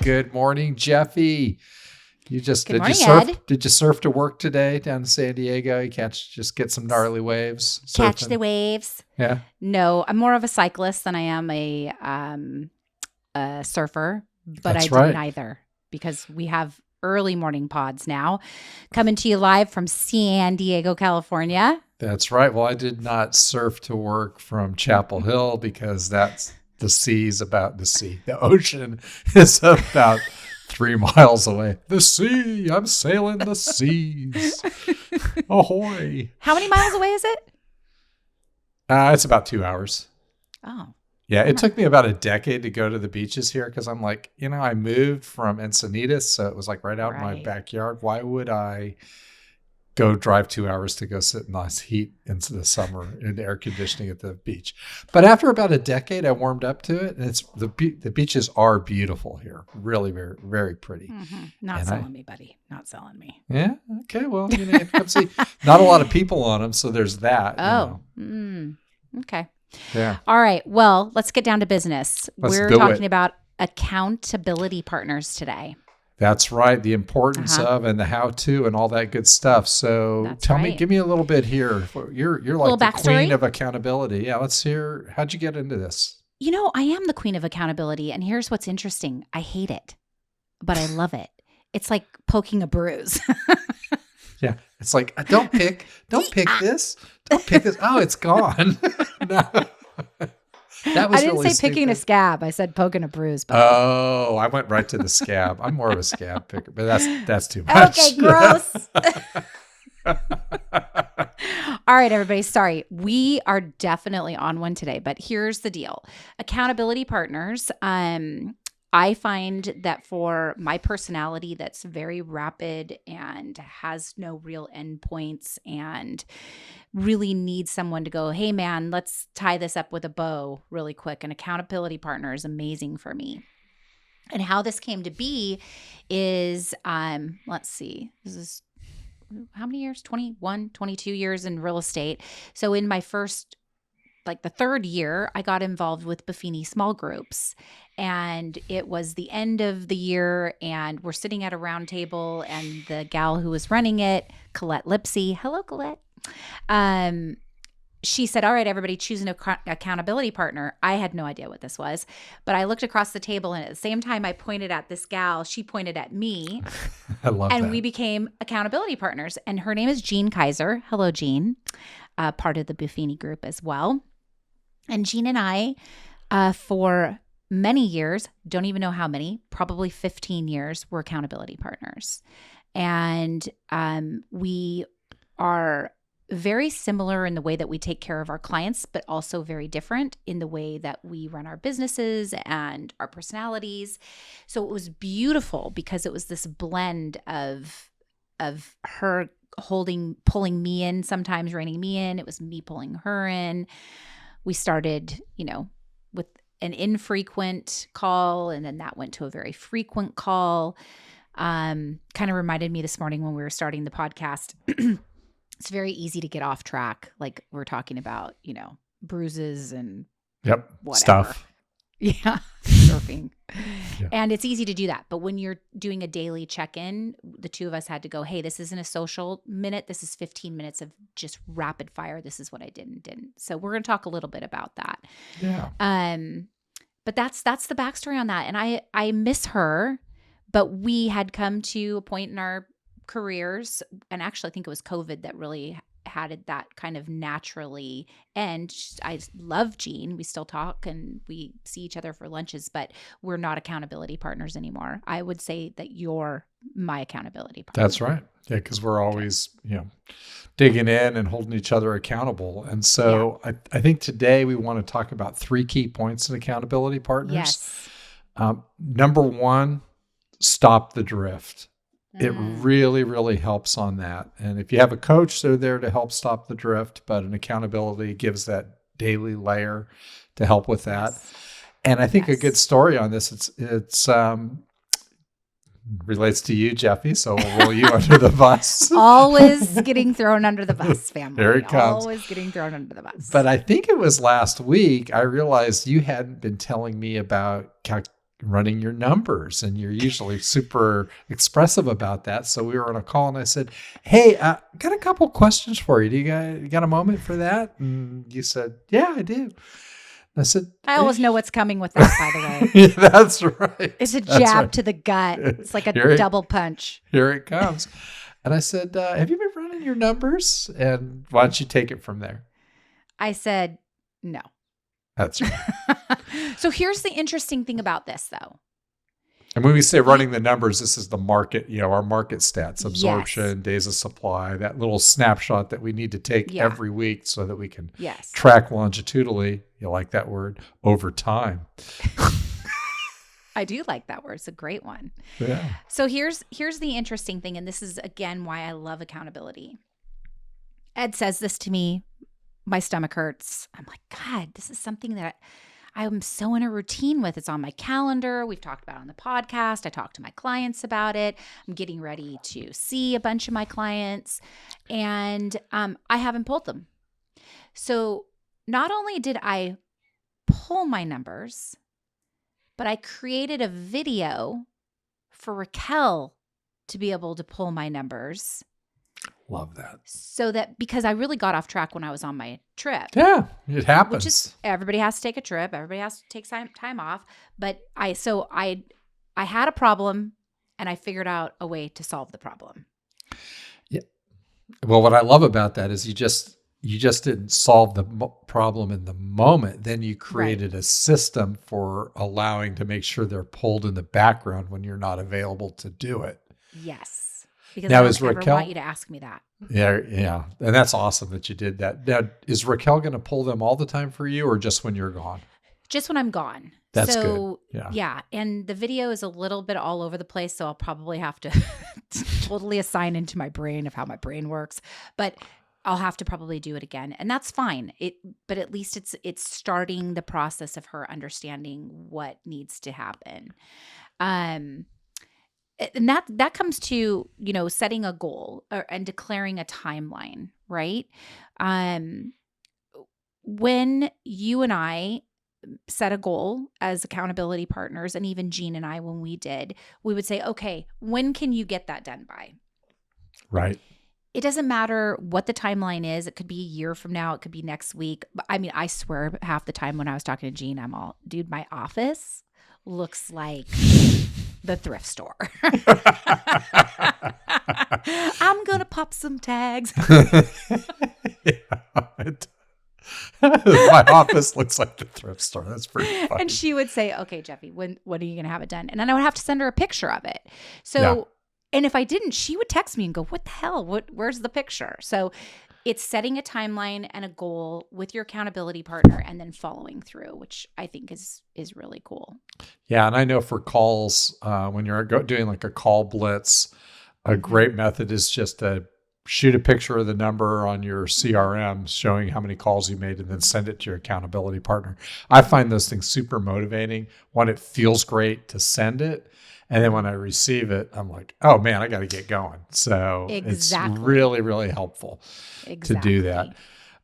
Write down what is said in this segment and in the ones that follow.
Good morning, Jefi. Good morning, Ed. Did you surf to work today down in San Diego? You just get some gnarly waves. Catch Surfing? the waves. Yeah. No, I'm more of a cyclist than I am a surfer, but That's I do right. neither because we have early morning pods now coming to you live from San Diego, California. That's right. Well, I did not surf to work from Chapel Hill because that's the sea. The ocean is about 3 miles away. The sea. I'm sailing the seas. Ahoy. How many miles away is it? It's about 2 hours. Oh. Yeah, it took me about a decade to go to the beaches here because I'm like, I moved from Encinitas, so it was like right out in my backyard. Why would I go drive 2 hours to go sit in this heat into the summer in air conditioning at the beach? But after about a decade, I warmed up to it, and the beaches are beautiful here. Really, very, very pretty. Mm-hmm. Not selling me, buddy. Not selling me. Yeah. Okay. Well, come see. Not a lot of people on them, so there's that. Oh. Okay. Yeah. All right. Well, let's get down to business. We're do talking it. about accountability partners today. That's right. The importance of and the how-to and all that good stuff. So give me a little bit here. You're like the queen of accountability. Yeah. Let's hear. How'd you get into this? I am the queen of accountability. And here's what's interesting. I hate it, but I love it. It's like poking a bruise. Yeah. It's like, don't pick this. Don't pick this. Oh, it's gone. No. That was I didn't really say picking a scab. I said poking a bruise. But oh, I went right to the scab. I'm more of a scab picker, but that's too much. Okay, gross. All right, everybody. Sorry. We are definitely on one today, but here's the deal. Accountability partners. I find that for my personality that's very rapid and has no real endpoints and really needs someone to go, hey, man, let's tie this up with a bow really quick. An accountability partner is amazing for me. And how this came to be is, let's see, this is how many years? 21, 22 years in real estate. So in my first the third year, I got involved with Buffini small groups. And it was the end of the year, and we're sitting at a round table, and the gal who was running it, Colette Lipsy, hello, Colette. She said, all right, everybody choose an accountability partner. I had no idea what this was, but I looked across the table, and at the same time I pointed at this gal, she pointed at me. I love that. And we became accountability partners. And her name is Jean Kaiser. Hello, Jean, part of the Buffini group as well. And Jean and I, for many years, don't even know how many, probably 15 years, were accountability partners. And we are very similar in the way that we take care of our clients, but also very different in the way that we run our businesses and our personalities. So it was beautiful because it was this blend of her pulling me in, sometimes reining me in. It was me pulling her in. We started, with an infrequent call, and then that went to a very frequent call. Kind of reminded me this morning when we were starting the podcast, it's very easy to get off track. Like we're talking about, bruises and whatever. Stuff. Yeah, surfing. Yeah. And it's easy to do that. But when you're doing a daily check-in, the two of us had to go, hey, this isn't a social minute. This is 15 minutes of just rapid fire. This is what I did and didn't. So we're going to talk a little bit about that. Yeah. But that's the backstory on that. And I miss her, but we had come to a point in our careers, and actually I think it was COVID that really had that kind of naturally end. I love Jean. We still talk and we see each other for lunches, but we're not accountability partners anymore. I would say that you're my accountability partner. That's right. Yeah, because we're always, digging in and holding each other accountable. And so I think today we want to talk about 3 key points in accountability partners. Yes. Number 1, stop the drift. It really, really helps on that. And if you have a coach, they're there to help stop the drift, but an accountability gives that daily layer to help with that. Yes. And I think a good story on this, it's relates to you, Jefi, so we'll roll you under the bus. Always getting thrown under the bus, family. There it comes. Always getting thrown under the bus. But I think it was last week I realized you hadn't been telling me about running your numbers, and you're usually super expressive about that. So we were on a call, and I said, "Hey, got a couple questions for you. You got a moment for that?" And you said, "Yeah, I do." I said, I always know what's coming with that, by the way. Yeah, that's right. It's a jab to the gut. It's like a double punch. Here it comes. And I said, have you been running your numbers? And why don't you take it from there? I said, no. That's right. So here's the interesting thing about this, though. And when we say running the numbers, this is the market, our market stats, absorption, days of supply, that little snapshot that we need to take every week so that we can track longitudinally, you like that word, over time. I do like that word. It's a great one. Yeah. So here's the interesting thing, and this is, again, why I love accountability. Ed says this to me. My stomach hurts. I'm like, God, this is something that I'm so in a routine with. It's on my calendar. We've talked about it on the podcast. I talk to my clients about it. I'm getting ready to see a bunch of my clients, and I haven't pulled them. So not only did I pull my numbers, but I created a video for Raquel to be able to pull my numbers. Love that. So that, because I really got off track when I was on my trip. Yeah, it happens. Which is, everybody has to take a trip. Everybody has to take time off. But I had a problem, and I figured out a way to solve the problem. Yeah. Well, what I love about that is you just didn't solve the problem in the moment. Then you created a system for allowing to make sure they're pulled in the background when you're not available to do it. Yes. Because now, I don't ever want you to ask me that. Yeah. And that's awesome that you did that. Now, is Raquel going to pull them all the time for you, or just when you're gone? Just when I'm gone. That's good. Yeah. And the video is a little bit all over the place, so I'll probably have to totally assign into my brain of how my brain works. But I'll have to probably do it again, and that's fine. But at least it's starting the process of her understanding what needs to happen. And that comes to, setting a goal and declaring a timeline, right? When you and I set a goal as accountability partners, and even Jean and I, when we would say, okay, when can you get that done by? Right. It doesn't matter what the timeline is. It could be a year from now. It could be next week. But I mean, I swear half the time when I was talking to Jean, I'm all, dude, my office looks like the thrift store. I'm going to pop some tags. My office looks like the thrift store. That's pretty funny. And she would say, okay, Jefi, when are you going to have it done? And then I would have to send her a picture of it. So, and if I didn't, she would text me and go, what the hell? Where's the picture? So it's setting a timeline and a goal with your accountability partner, and then following through, which I think is really cool. Yeah. And I know for calls, when you're doing like a call blitz, a great method is just to shoot a picture of the number on your CRM showing how many calls you made, and then send it to your accountability partner. I find those things super motivating. One, it feels great to send it. And then when I receive it, I'm like, oh man, I got to get going. So it's really, really helpful to do that.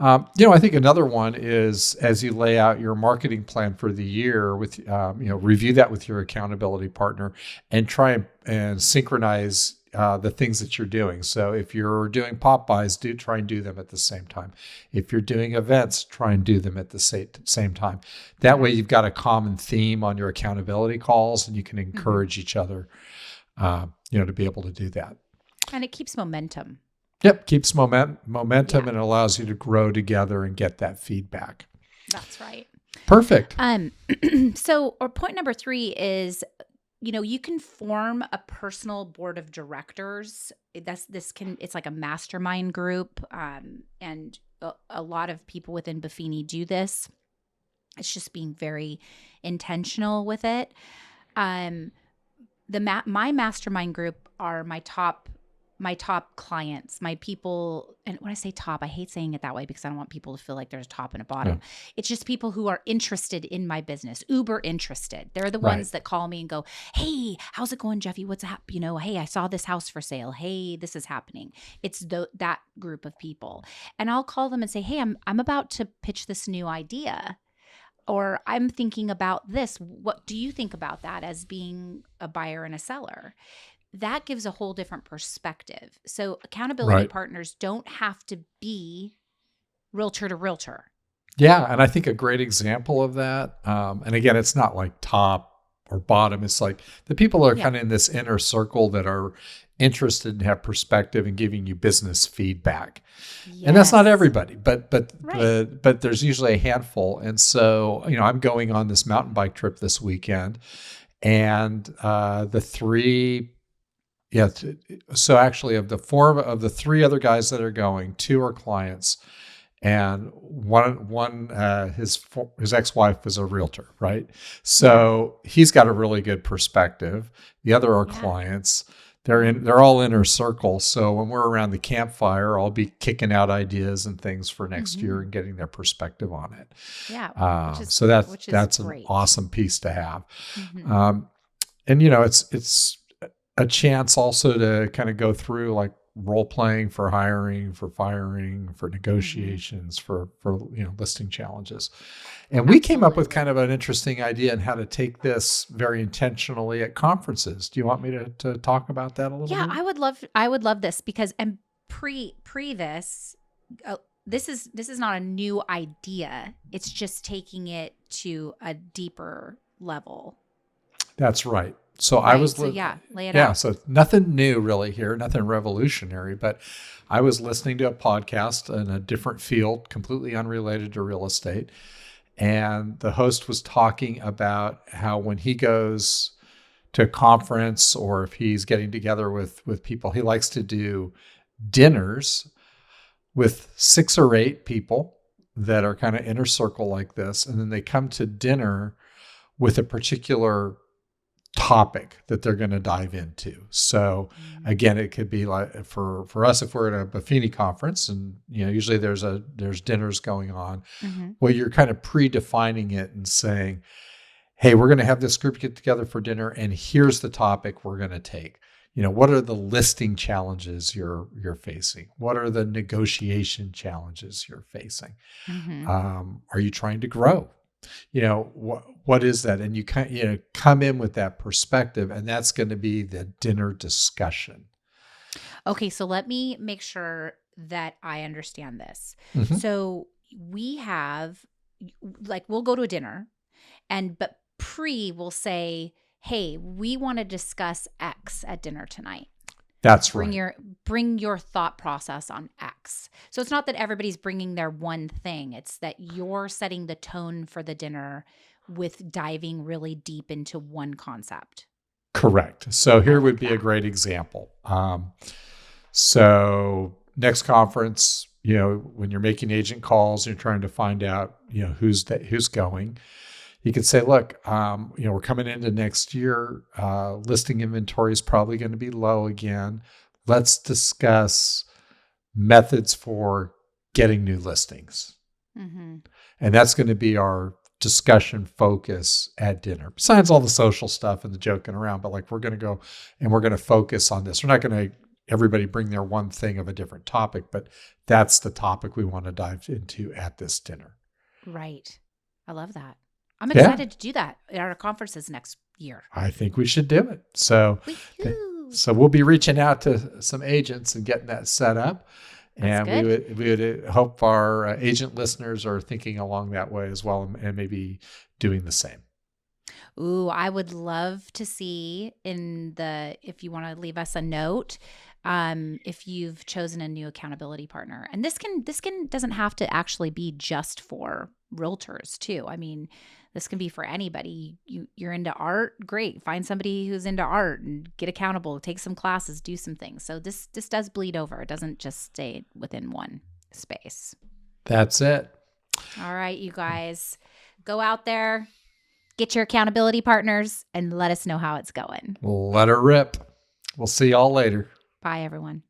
I think another one is, as you lay out your marketing plan for the year, with review that with your accountability partner, and try and synchronize the things that you're doing. So if you're doing pop buys, try and do them at the same time. If you're doing events, try and do them at the same time. That way you've got a common theme on your accountability calls, and you can encourage each other, to be able to do that. And it keeps momentum. Yep. Keeps momentum and allows you to grow together and get that feedback. That's right. Perfect. So point number 3 is, you can form a personal board of directors. It's like a mastermind group. And a lot of people within Buffini do this. It's just being very intentional with it. My mastermind group are my top clients, my people. And when I say top, I hate saying it that way because I don't want people to feel like there's a top and a bottom. Yeah. It's just people who are interested in my business, uber interested. They're the ones that call me and go, hey, how's it going, Jefi? What's up? Hey, I saw this house for sale. Hey, this is happening. It's that group of people. And I'll call them and say, hey, I'm about to pitch this new idea. or I'm thinking about this. What do you think about that as being a buyer and a seller? That gives a whole different perspective. So accountability partners don't have to be realtor to realtor. Yeah. And I think a great example of that, and again, it's not like top or bottom. It's like the people are kind of in this inner circle that are interested and have perspective and giving you business feedback. Yes. And that's not everybody, but there's usually a handful. And so, I'm going on this mountain bike trip this weekend, and the three, so actually of the three other guys that are going, two are clients. And one his ex-wife was a realtor, right? So he's got a really good perspective. The other are clients. They're all inner circle. So when we're around the campfire, I'll be kicking out ideas and things for next year and getting their perspective on it. Yeah. So that's an awesome piece to have. And it's a chance also to kind of go through like role playing for hiring, for firing, for negotiations, for listing challenges. And we came up with kind of an interesting idea on how to take this very intentionally at conferences. Do you want me to talk about that a little bit? Yeah, I would love this because pre this, this is not a new idea. It's just taking it to a deeper level. That's right. So I was, lay it out. Yeah. So nothing new really here, nothing revolutionary, but I was listening to a podcast in a different field, completely unrelated to real estate. And the host was talking about how when he goes to a conference or if he's getting together with people, he likes to do dinners with 6 or 8 people that are kind of inner circle like this. And then they come to dinner with a particular topic that they're going to dive into. So again, it could be like for us, if we're at a Buffini conference and, usually there's dinners going on, well, you're kind of predefining it and saying, hey, we're going to have this group get together for dinner and here's the topic we're going to take. What are the listing challenges you're facing? What are the negotiation challenges you're facing? Are you trying to grow? What is that? And you come in with that perspective, and that's going to be the dinner discussion. Okay, so let me make sure that I understand this. So we have, we'll go to a dinner, but we'll say, hey, we want to discuss X at dinner tonight. That's right. Bring your thought process on X. So it's not that everybody's bringing their one thing. It's that you're setting the tone for the dinner with diving really deep into one concept. Correct. So here would be a great example. So next conference, when you're making agent calls, you're trying to find out, who's going. You could say, look, we're coming into next year. Listing inventory is probably going to be low again. Let's discuss methods for getting new listings. And that's going to be our discussion focus at dinner. Besides all the social stuff and the joking around, but we're going to go and we're going to focus on this. We're not going to everybody bring their one thing of a different topic, but that's the topic we want to dive into at this dinner. Right. I love that. I'm excited to do that at our conferences next year. I think we should do it. So we'll be reaching out to some agents and getting that set up. That's and we would hope our agent listeners are thinking along that way as well and maybe doing the same. Ooh, I would love to see if you want to leave us a note, if you've chosen a new accountability partner. And this doesn't have to actually be just for realtors too. I mean, this can be for anybody. You're into art, great. Find somebody who's into art and get accountable, take some classes, do some things. So this does bleed over. It doesn't just stay within one space. That's it. All right, you guys, go out there, get your accountability partners, and let us know how it's going. Let her rip. We'll see y'all later. Bye, everyone.